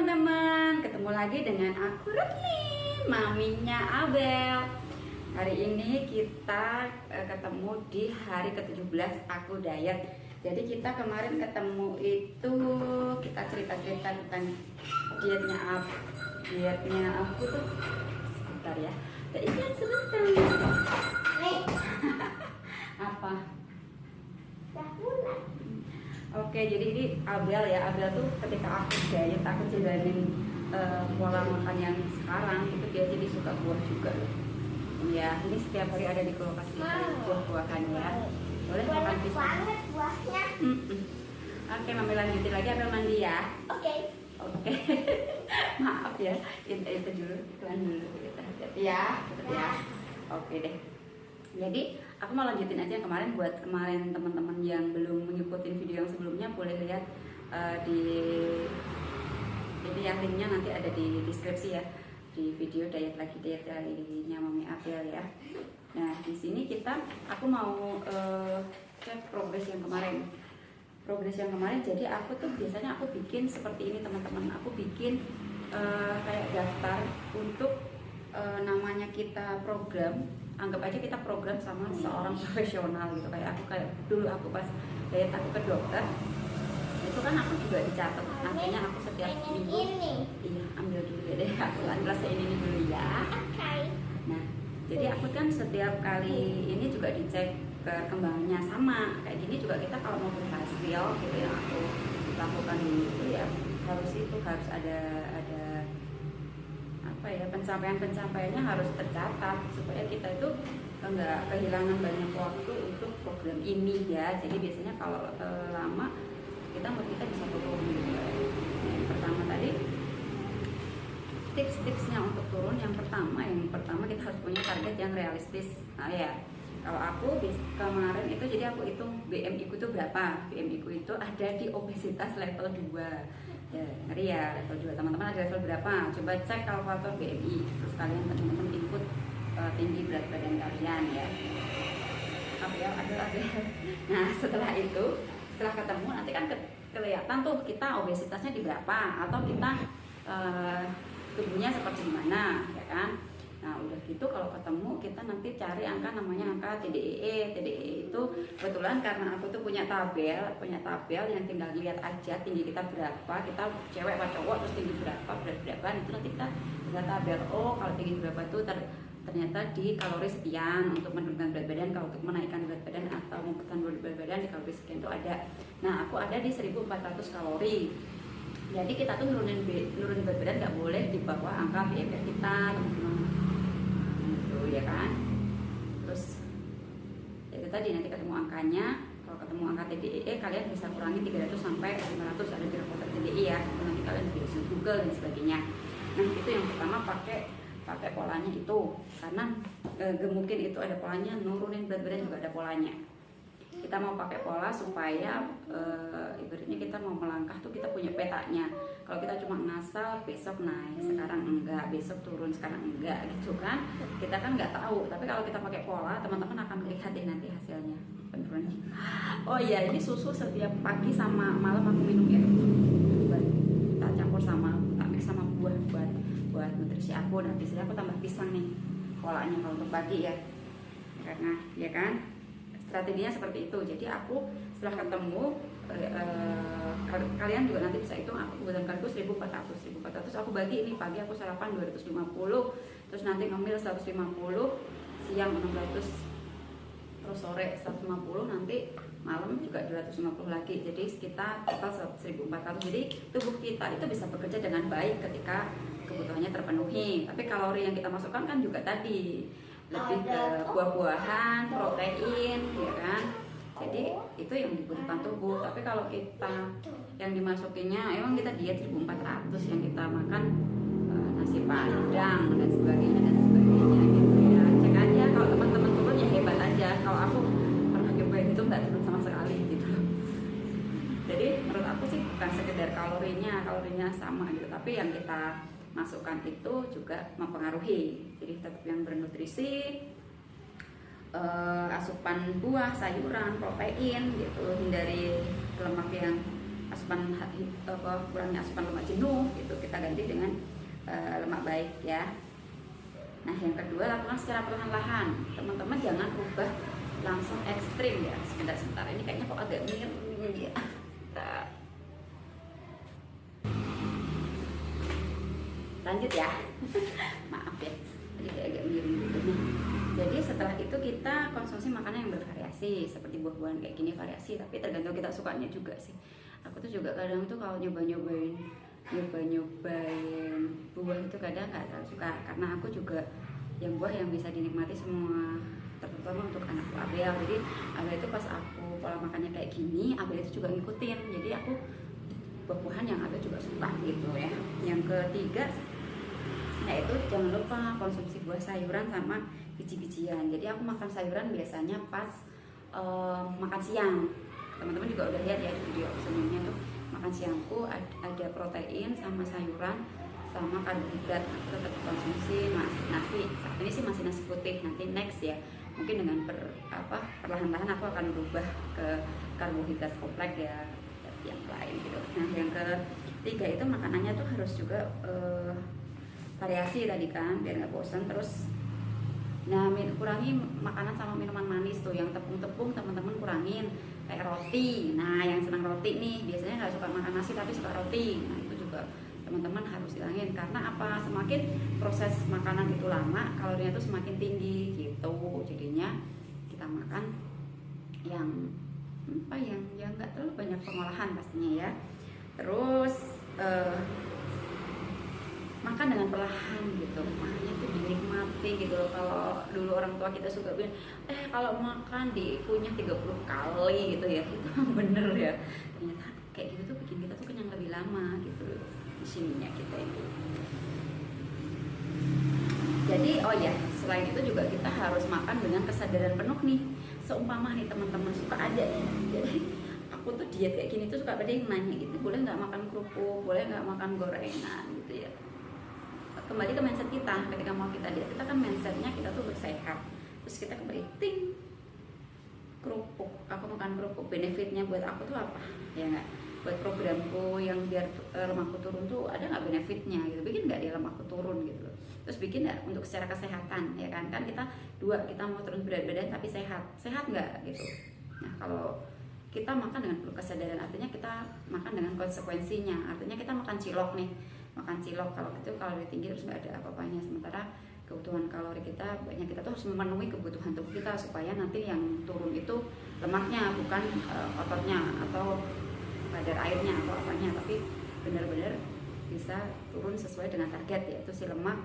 teman-teman, ketemu lagi dengan aku Rutlin, maminya Abel. Hari ini kita ketemu di hari ke-17 aku diet. Jadi kita kemarin ketemu itu kita cerita-cerita tentang dietnya aku tuh. Sebentar ya, ingat sebentar. Apa? Oke, jadi ini Abel ya. Abel tuh ketika aku diet, aku jalanin pola makan yang sekarang itu dia jadi suka buah juga loh. Ya, ini setiap hari ada di kulkas kita buah-buahan ya. Boleh makan pisang. Banget buahnya. Oke, mami lanjutin lagi. Abel mandi ya. Oke. Maaf ya, itu dulu, iklan dulu. Hati-hati ya. Oke deh. Jadi aku mau lanjutin aja yang kemarin. Buat kemarin teman-teman yang belum mengikuti video yang sebelumnya, boleh lihat di ini ya, linknya nanti ada di deskripsi ya, di video diet laginya Mami Abel ya. Nah di sini aku mau cek progres yang kemarin. Jadi aku tuh biasanya aku bikin seperti ini teman-teman. Aku bikin kayak daftar untuk namanya kita program. Anggap aja kita program sama seorang profesional gitu. Kayak dulu aku pas diet aku ke dokter, itu kan aku juga dicatat. Artinya aku setiap minggu iya, ambil dulu ya deh, aku jelasin ini dulu ya. Nah jadi aku kan setiap kali ini juga dicek perkembangannya. Sama kayak gini juga kita kalau mau berhasil gitu yang aku lakukan dulu itu ya harus ada apa ya, pencapaiannya harus tercatat supaya kita itu enggak kehilangan banyak waktu untuk program ini ya. Jadi biasanya kalau lama kita bisa turun gitu. Yang pertama tadi tips-tipsnya untuk turun, yang pertama kita harus punya target yang realistis. Nah ya, kalau aku kemarin itu jadi aku hitung BMI ku itu berapa. BMI ku itu ada di obesitas level 2. Ya, ngeri ya, level 2. Teman-teman ada level berapa? Coba cek kalkulator BMI. Terus kalian teman-teman input tinggi berat badan kalian ya. Ada. Nah, setelah ketemu nanti kan kelihatan tuh kita obesitasnya di berapa atau kita tubuhnya seperti mana, ya kan? Nah udah gitu kalau ketemu kita nanti cari namanya angka TDEE. TDEE itu kebetulan karena aku tuh punya tabel yang tinggal lihat aja tinggi kita berapa, kita cewek atau cowok, terus tinggi berapa, berat berapa, itu nanti kita lihat tabel. Oh kalau tinggi berapa itu ternyata di kalori sekian untuk menurunkan berat badan. Kalau untuk menaikkan berat badan atau menurunkan berat badan di kalori sekian itu ada. Nah aku ada di 1400 kalori. Jadi kita tuh nurunin berat badan nggak boleh di bawah angka BMI kita, teman-teman. Gitu ya kan. Terus itu tadi nanti ketemu angkanya. Kalau ketemu angka TDEE kalian bisa kurangi 300 sampai 500, ada di rapor TDEE ya. Nanti kalian bisa Google dan sebagainya. Nah itu yang pertama, pakai polanya itu, karena mungkin itu ada polanya, nurunin berat badan juga ada polanya. Kita mau pakai pola supaya ibaratnya kita mau melangkah tuh kita punya petanya. Kalau kita cuma ngasal, besok naik, sekarang enggak, besok turun, sekarang enggak gitu kan, kita kan nggak tahu. Tapi kalau kita pakai pola, teman-teman akan melihat deh nanti hasilnya penurunannya. Oh iya, ini susu setiap pagi sama malam aku minum ya, kita campur tak mix sama buah buat nutrisi aku. Dan di sini aku tambah pisang nih polanya kalau untuk pagi ya, karena ya kan strateginya seperti itu. Jadi aku setelah ketemu kalian juga nanti bisa hitung. Aku kebutuhan kaloriku 1400 aku bagi ini, pagi aku sarapan 250, terus nanti ngemil 150, siang 600, terus sore 150, nanti malam juga 250 lagi. Jadi sekitar total 1400. Jadi tubuh kita itu bisa bekerja dengan baik ketika kebutuhannya terpenuhi. Tapi kalori yang kita masukkan kan juga tadi lebih ke buah-buahan, protein, ya kan? Jadi itu yang dibutuhkan tubuh. Tapi kalau kita yang dimasukinya, emang kita diet 1400, yang kita makan nasi padang dan sebagainya gitu ya. Cek aja kalau teman-teman turun ya hebat aja. Kalau aku pernah cobain itu nggak turun sama sekali gitu. Jadi menurut aku sih bukan sekedar kalorinya sama gitu, tapi yang kita masukkan itu juga mempengaruhi. Jadi tetap yang bernutrisi, asupan buah, sayuran, protein gitu, hindari lemak yang kurangi asupan lemak jenuh gitu, kita ganti dengan lemak baik ya. Nah yang kedua, lakukan secara perlahan-lahan. Teman-teman jangan ubah langsung ekstrim ya. Sebentar, ini kayaknya kok agak miring ya. Lanjut ya. Maaf ya, jadi agak miring gitu. Jadi setelah itu kita konsumsi makanan yang bervariasi, seperti buah-buahan kayak gini variasi, tapi tergantung kita sukanya juga sih. Aku tuh juga kadang tuh kalau nyoba-nyobain buah itu kadang nggak terlalu suka, karena aku juga yang buah yang bisa dinikmati semua, terutama untuk anakku Abel. Jadi Abel itu pas aku pola makannya kayak gini, Abel itu juga ngikutin, jadi aku buah-buahan yang Abel juga suka gitu ya. Yang ketiga, yaitu jangan lupa konsumsi buah, sayuran sama biji-bijian. Jadi aku makan sayuran biasanya pas makan siang. Teman-teman juga udah lihat ya di video sebelumnya tuh, makan siangku ada protein sama sayuran sama karbohidrat. Tetap konsumsi nasi. Saat ini sih masih nasi putih, nanti next ya mungkin dengan perlahan-lahan aku akan berubah ke karbohidrat kompleks ya, yang lain gitu. Nah yang ketiga itu makanannya tuh harus juga variasi tadi kan, biar nggak bosan. Terus kurangi makanan sama minuman manis tuh, yang tepung-tepung teman-teman kurangin, kayak roti. Nah yang senang roti nih biasanya nggak suka makan nasi tapi suka roti, nah itu juga teman-teman harus hilangin. Karena apa, semakin proses makanan itu lama, kalorinya itu semakin tinggi gitu. Jadinya kita makan yang yang nggak terlalu banyak pengolahan pastinya ya. Terus makan dengan perlahan gitu, makanya itu dinikmati gitu loh. Kalau dulu orang tua kita suka bilang, kalau makan dikunyah 30 kali gitu ya, itu bener ya. Ternyata kayak gitu tuh bikin kita tuh kenyang lebih lama gitu loh, di sininya kita itu. Jadi selain itu juga kita harus makan dengan kesadaran penuh nih. Seumpama nih teman-teman suka ada ya, jadi aku tuh diet kayak gini tuh suka ada yang nanya gitu, boleh nggak makan kerupuk, boleh nggak makan gorengan gitu ya. Kembali ke mindset kita, ketika mau kita diet, kita kan mindsetnya kita tuh bersehat. Terus kita kembali ting, kerupuk, aku makan kerupuk, benefitnya buat aku tuh apa? Ya nggak, buat programku yang biar lemakku turun tuh ada nggak benefitnya gitu? Bikin nggak dia lemakku turun gitu? Terus bikin nggak untuk secara kesehatan ya kan? Kan kita kita mau turun berat badan tapi sehat nggak gitu? Nah kalau kita makan dengan penuh kesadaran, artinya kita makan dengan konsekuensinya. Artinya kita makan cilok nih, kalau gitu kalori tinggi terus nggak ada apa-apanya. Sementara kebutuhan kalori kita banyak, kita tuh harus memenuhi kebutuhan tubuh kita supaya nanti yang turun itu lemaknya, bukan ototnya atau kadar airnya atau apanya, tapi benar-benar bisa turun sesuai dengan target, yaitu si lemak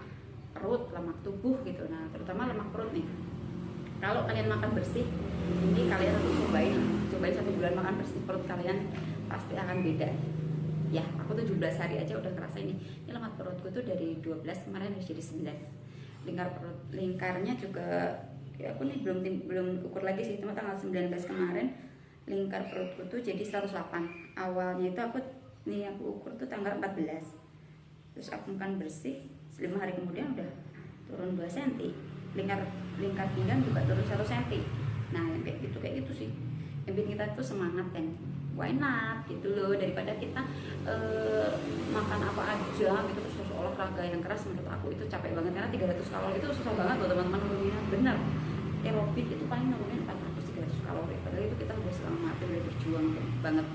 perut, lemak tubuh gitu. Nah terutama lemak perut nih, kalau kalian makan bersih, ini kalian harus cobain 1 bulan makan bersih, perut kalian pasti akan beda ya. Aku tuh 17 hari aja udah kerasa ini lemak perutku tuh dari 12 kemarin udah jadi 9. Lingkarnya juga ya, aku nih belum ukur lagi sih, cuma tanggal 19 kemarin lingkar perutku tuh jadi 108. Awalnya itu aku ukur tuh tanggal 14. Terus aku makan bersih 5 hari kemudian udah turun 2 cm. Lingkar pinggang juga turun 1 cm. Nah yang kayak gitu sih yang bikin kita tuh semangat kan, why not gitu loh, daripada kita makan apa aja gitu terus olahraga yang keras. Menurut aku itu capek banget, karena 300 kalori itu susah banget loh teman-teman nuruninnya. Bener, aerobik itu paling nurunin 400-300 kalori, padahal itu kita udah selama mati udah berjuang banget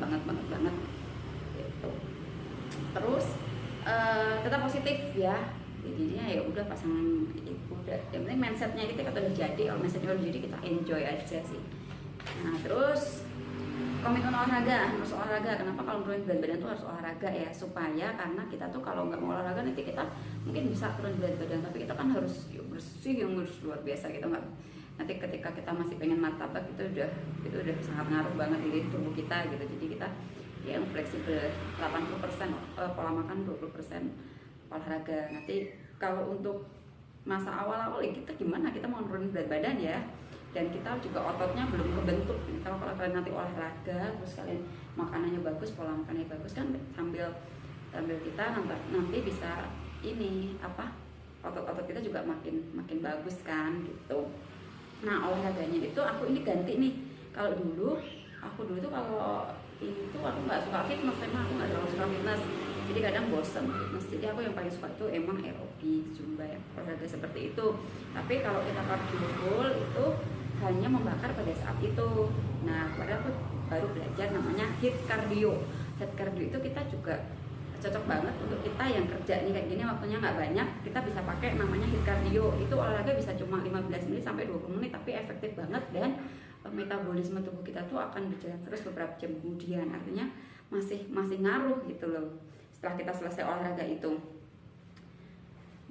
gitu. Terus tetap positif ya, jadinya ya udah pasangan itu udah, yang penting mindsetnya kita udah jadi. Kalau mindsetnya udah jadi, kita enjoy aja sih. Nah terus komitmen olahraga, harus olahraga. Kenapa kalau nurunin berat badan tuh harus olahraga ya? Supaya karena kita tuh kalau nggak mau olahraga nanti kita mungkin bisa turun berat badan, tapi kita kan harus bersih yang harus luar biasa gitu. Nggak, nanti ketika kita masih pengen martabak itu udah sangat ngaruh banget di tubuh kita gitu. Jadi kita yang fleksibel, 80% pola makan, 20% olahraga. Nanti kalau untuk masa awal-awal kita gimana, kita mau nurunin berat badan ya, dan kita juga ototnya belum kebentuk. Kalau kalian nanti olahraga terus kalian makanannya bagus, pola makannya bagus kan, sambil kita nanti bisa otot-otot kita juga makin bagus kan gitu. Nah olahraganya itu aku ini ganti nih. Kalau dulu tuh kalau itu aku nggak suka fitness, emang aku nggak terlalu suka fitness, jadi kadang bosen fitness. Jadi aku yang paling suka itu emang aerobik, zumba, ya olahraga seperti itu. Tapi kalau kita cardio full itu hanya membakar pada saat itu. Nah, pada aku baru belajar namanya HIIT cardio. HIIT cardio itu kita juga cocok banget untuk kita yang kerja nih kayak gini, waktunya nggak banyak, kita bisa pakai namanya HIIT cardio. Itu olahraga bisa cuma 15 menit sampai 20 menit, tapi efektif banget, dan metabolisme tubuh kita tuh akan berjalan terus beberapa jam kemudian. Artinya masih ngaruh gitu loh setelah kita selesai olahraga itu.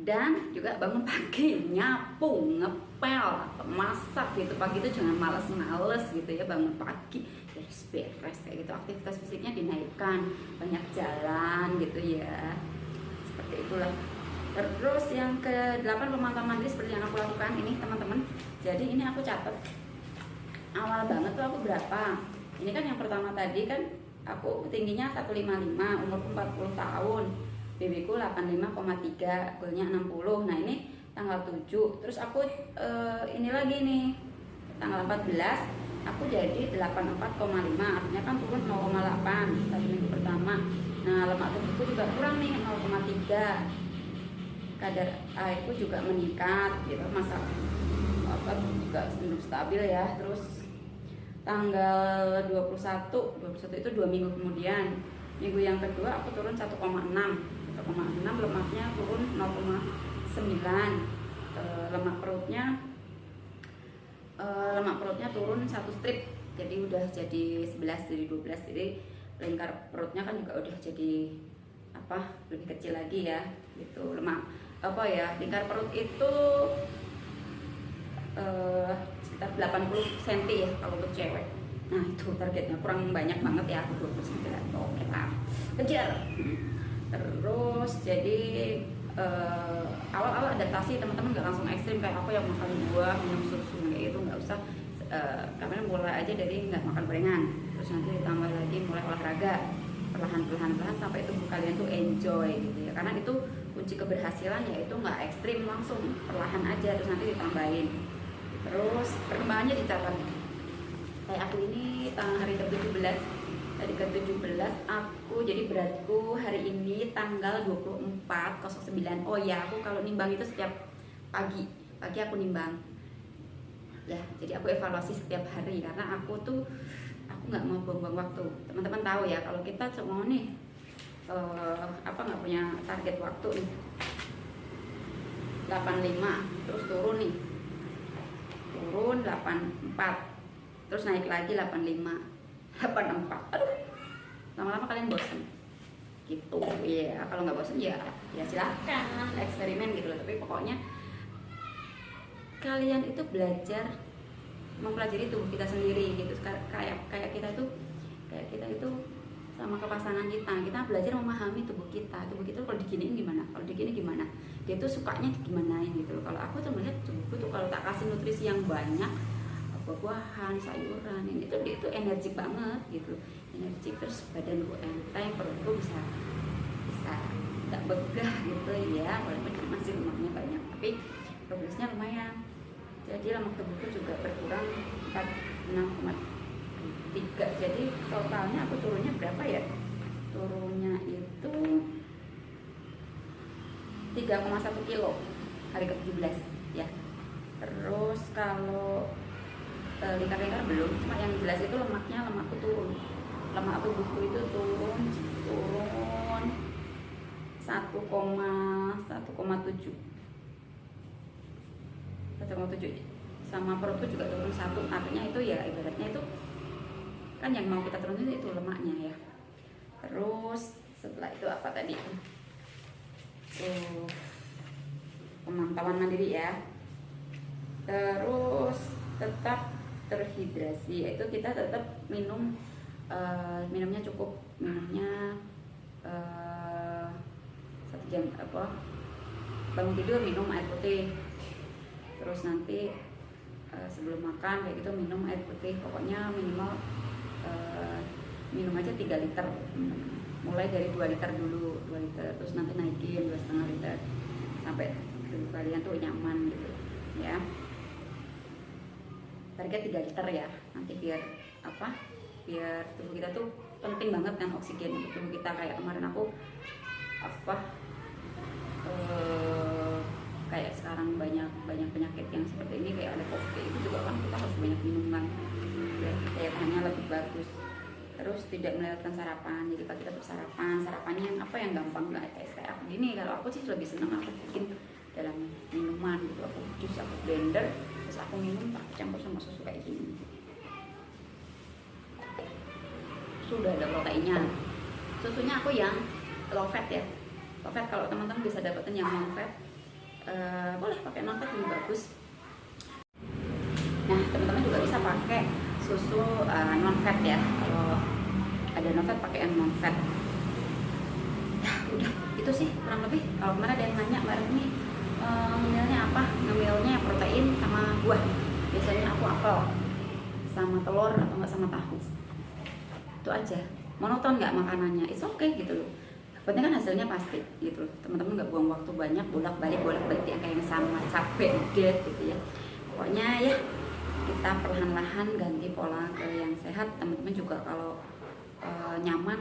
Dan juga bangun pagi, nyapu, ngepel, masak gitu. Pagi itu jangan males-males gitu ya, bangun pagi beres-beres kayak gitu. Aktivitas fisiknya dinaikkan, banyak jalan gitu ya, seperti itulah. Terus yang ke-8 pemantauan mandiri seperti yang aku lakukan ini teman-teman. Jadi ini aku catat awal banget tuh aku berapa. Ini kan yang pertama tadi kan aku tingginya 155, umurku 40 tahun, BB ku 85,3, goalnya 60. Nah ini tanggal 7. Terus aku ini lagi nih tanggal 14 aku jadi 84,5, artinya kan turun 0,8 tadi minggu pertama. Nah lemak tubuhku juga kurang nih 0,3, kadar airku juga meningkat gitu, masa otot juga cenderung stabil ya. Terus tanggal 21 itu 2 minggu kemudian, minggu yang kedua aku turun 1,6, lemaknya turun 0,9, lemak perutnya turun 1 strip, jadi udah jadi 11 dari 12. Jadi lingkar perutnya kan juga udah jadi lebih kecil lagi ya gitu. Lemak lingkar perut itu sekitar 80 cm ya kalau untuk cewek. Nah itu targetnya, kurang banyak banget ya, aku 29. Oke lah, kejar. Terus jadi awal-awal adaptasi teman-teman nggak langsung ekstrim kayak aku yang makan buah, minum susu kayak itu, nggak usah. Kalian mulai aja dari nggak makan gorengan, terus nanti ditambah lagi mulai olahraga perlahan sampai tubuh kalian tuh enjoy gitu ya. Karena itu kunci keberhasilan, yaitu nggak ekstrim, langsung perlahan aja terus nanti ditambahin. Terus perkembangannya dicatat. Kayak aku ini hari ke-17, hari ke-17 aku jadi beratku hari ini tanggal 24/09. Oh ya, aku kalau nimbang itu setiap pagi aku nimbang ya. Jadi aku evaluasi setiap hari karena aku nggak mau buang-buang waktu. Teman-teman tahu ya, kalau kita cuma nih nggak punya target waktu nih 85, terus turun 84, terus naik lagi 85, 84. Aduh, lama-lama kalian bosen gitu ya. Kalau nggak bosen ya silahkan eksperimen gitu loh. Tapi pokoknya kalian itu belajar mempelajari tubuh kita sendiri gitu. Kayak kita itu sama ke pasangan kita belajar memahami tubuh kita kalau diginiin gimana, kalau digini gimana, dia tuh sukanya gimanain gitu loh. Kalau aku tuh melihat tubuhku tuh kalau tak kasih nutrisi yang banyak, buah-buahan, sayuran, ini tuh dia tuh energi banget gitu, energi. Terus badanku enteng, perutku bisa nggak begah gitu ya, walaupun masih lemaknya banyak tapi progresnya lumayan. Jadi lemak tubuhku juga berkurang 46,3. Jadi totalnya aku turunnya berapa ya? Turunnya itu 3,1 kilo hari ke-17 ya. Terus kalau lingkar-lingkar belum, cuma yang jelas itu lemakku turun. Lemak tubuhku itu turun 1,7, sama perutku juga turun 1. Artinya itu ya ibaratnya itu kan yang mau kita turunin itu lemaknya ya. Terus setelah itu apa tadi? Pemantauan mandiri ya. Terus tetap terhidrasi, yaitu kita tetap minumnya cukup, minumnya 1 jam bangun tidur minum air putih. Terus nanti sebelum makan kayak gitu minum air putih, pokoknya minimal minum aja 3 liter. Mulai dari 2 liter dulu, 2 liter, terus nanti naikin 2,5 liter sampai tubuh kalian tuh nyaman gitu ya. Target 3 liter ya, nanti biar tubuh kita tuh penting banget kan oksigen untuk tubuh kita. Kayak kemarin aku apa kayak sekarang banyak penyakit yang seperti ini, kayak ada COVID itu juga kan kita harus banyak minuman biar daya tahannya lebih bagus. Terus tidak melewatkan sarapan, jadi kalau kita sarapannya yang apa yang gampang, nggak kayak aku gini. Kalau aku sih lebih seneng aku bikin dalam minuman gitu, aku jus, aku blender, terus aku minum tak campur sama susu kayak gini. Sudah ada proteinnya. Susunya aku yang low fat ya, low fat. Kalau teman-teman bisa dapetin yang non fat, boleh pakai non fat lebih bagus. Nah, teman-teman juga bisa pakai susu non fat ya. Kalau ada non fat pakai yang non fat. Ya udah itu sih kurang lebih. Kalau kemarin ada yang nanya Mbak Retni ngemilnya apa, ngemilnya protein sama buah. Biasanya aku apel sama telur atau enggak sama tahu. Itu aja, monoton nggak makanannya, it's okay gitu loh. Penting kan hasilnya pasti gitu loh. Teman-teman nggak buang waktu banyak bolak-balik yang kayak sama capek udah gitu ya. Pokoknya ya kita perlahan-lahan ganti pola ke yang sehat. Teman-teman juga kalau nyaman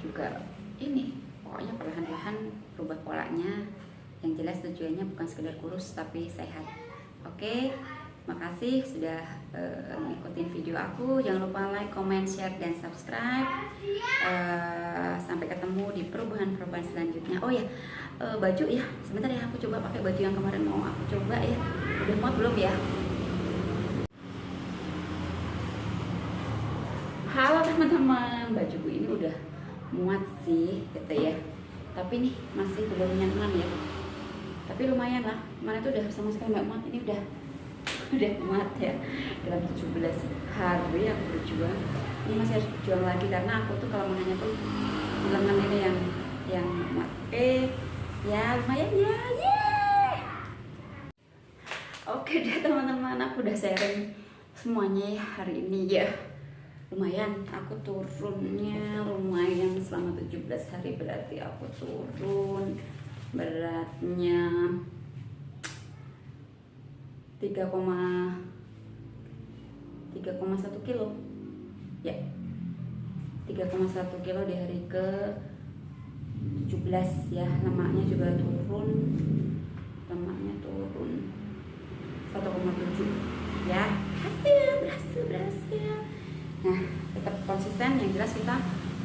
juga ini, pokoknya perlahan-lahan rubah polanya. Yang jelas tujuannya bukan sekedar kurus tapi sehat. Oke, makasih sudah ngikutin video aku. Jangan lupa like, comment, share, dan subscribe. Sampai ketemu di perubahan-perubahan selanjutnya. Oh ya, baju ya, sebentar ya, aku coba pakai baju yang kemarin mau aku coba ya. Udah muat belum ya? Halo teman-teman, bajuku ini udah muat sih gitu ya, tapi nih masih belum nyaman ya. Tapi lumayan lah, kemarin tuh udah sama sekali nggak muat, ini udah muat ya. Dalam 17 hari aku berjuang, ini masih harus berjuang lagi karena aku tuh kelemahannya tuh lengan ini yang muat. Ya lumayan ya. Oke deh teman-teman, aku udah sharing semuanya ya hari ini ya. Lumayan, aku turunnya lumayan selama 17 hari, berarti aku turun beratnya 3,1 kilo ya, 3,1 kilo di hari ke 17 ya. Lemaknya juga turun, 1,7 ya. Berhasil. Nah, tetap konsisten. Yang jelas kita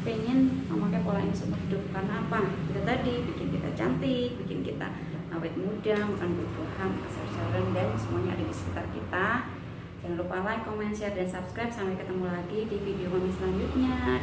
pengen memakai pola ini seumur hidup. Karena apa? Kita tadi bikin kita cantik, bikin kita awet muda, makan buah-buahan, sayur-sayuran, dan semuanya ada di sekitar kita. Jangan lupa like, comment, share, dan subscribe. Sampai ketemu lagi di video kami selanjutnya.